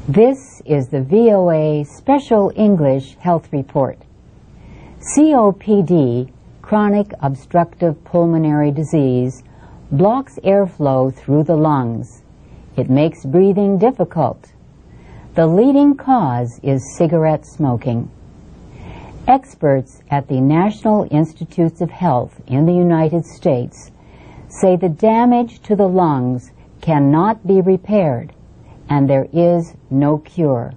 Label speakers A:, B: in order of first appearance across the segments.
A: This is the VOA Special English Health Report. COPD, chronic obstructive pulmonary disease, blocks airflow through the lungs. It makes breathing difficult. The leading cause is cigarette smoking. Experts at the National Institutes of Health in the United States say the damage to the lungs cannot be repaired, and there is no cure.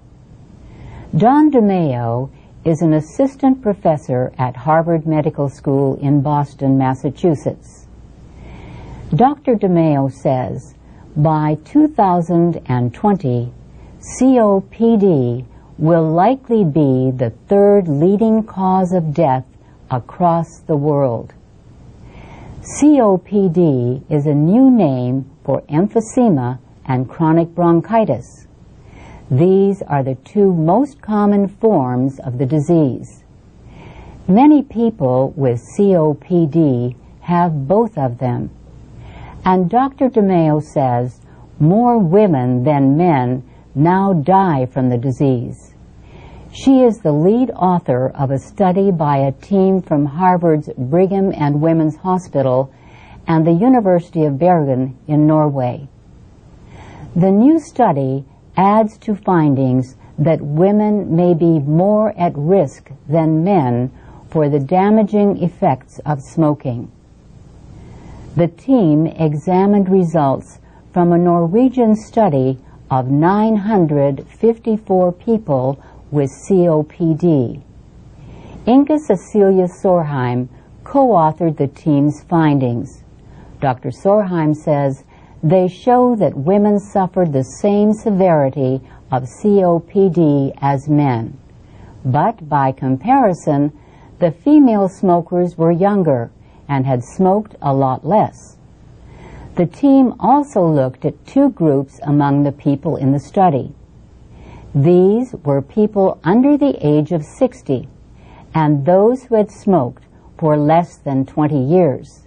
A: Don DeMeo is an assistant professor at Harvard Medical School in Boston, Massachusetts. Dr. DeMeo says by 2020, COPD will likely be the third leading cause of death across the world. COPD is a new name for emphysema and chronic bronchitis. These are the two most common forms of the disease. Many people with COPD have both of them, and Dr. DeMeo says more women than men now die from the disease. She is the lead author of a study by a team from Harvard's Brigham and Women's Hospital and the University of Bergen in Norway. The new study adds to findings that women may be more at risk than men for the damaging effects of smoking. The team examined results from a Norwegian study of 954 people with COPD. Inga Cecilia Sorheim co-authored the team's findings. Dr. Sorheim says they show that women suffered the same severity of COPD as men. But by comparison, the female smokers were younger and had smoked a lot less. The team also looked at two groups among the people in the study. These were people under the age of 60 and those who had smoked for less than 20 years.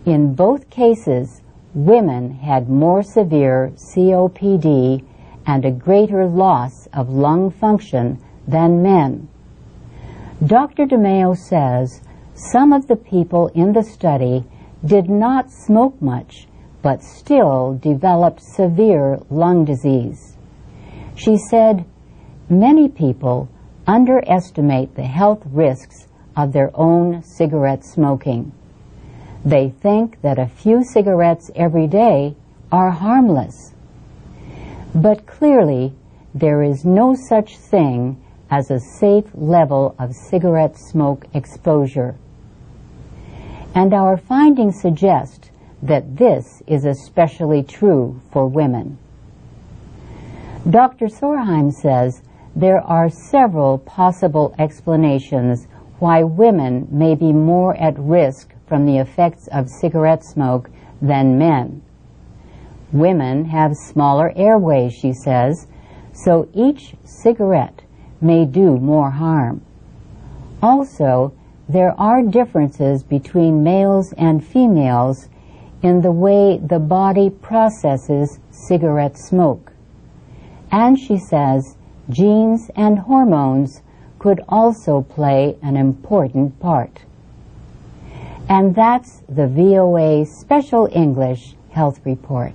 A: In both cases, women had more severe COPD and a greater loss of lung function than men. Dr. DeMeo says some of the people in the study did not smoke much, but still developed severe lung disease. She said, many people underestimate the health risks of their own cigarette smoking. They think that a few cigarettes every day are harmless. But clearly, there is no such thing as a safe level of cigarette smoke exposure. And our findings suggest that this is especially true for women. Dr. Sorheim says there are several possible explanations why women may be more at risk from the effects of cigarette smoke than men. Women have smaller airways, she says, so each cigarette may do more harm. Also, there are differences between males and females in the way the body processes cigarette smoke. And she says genes and hormones could also play an important part. And that's the VOA Special English Health Report.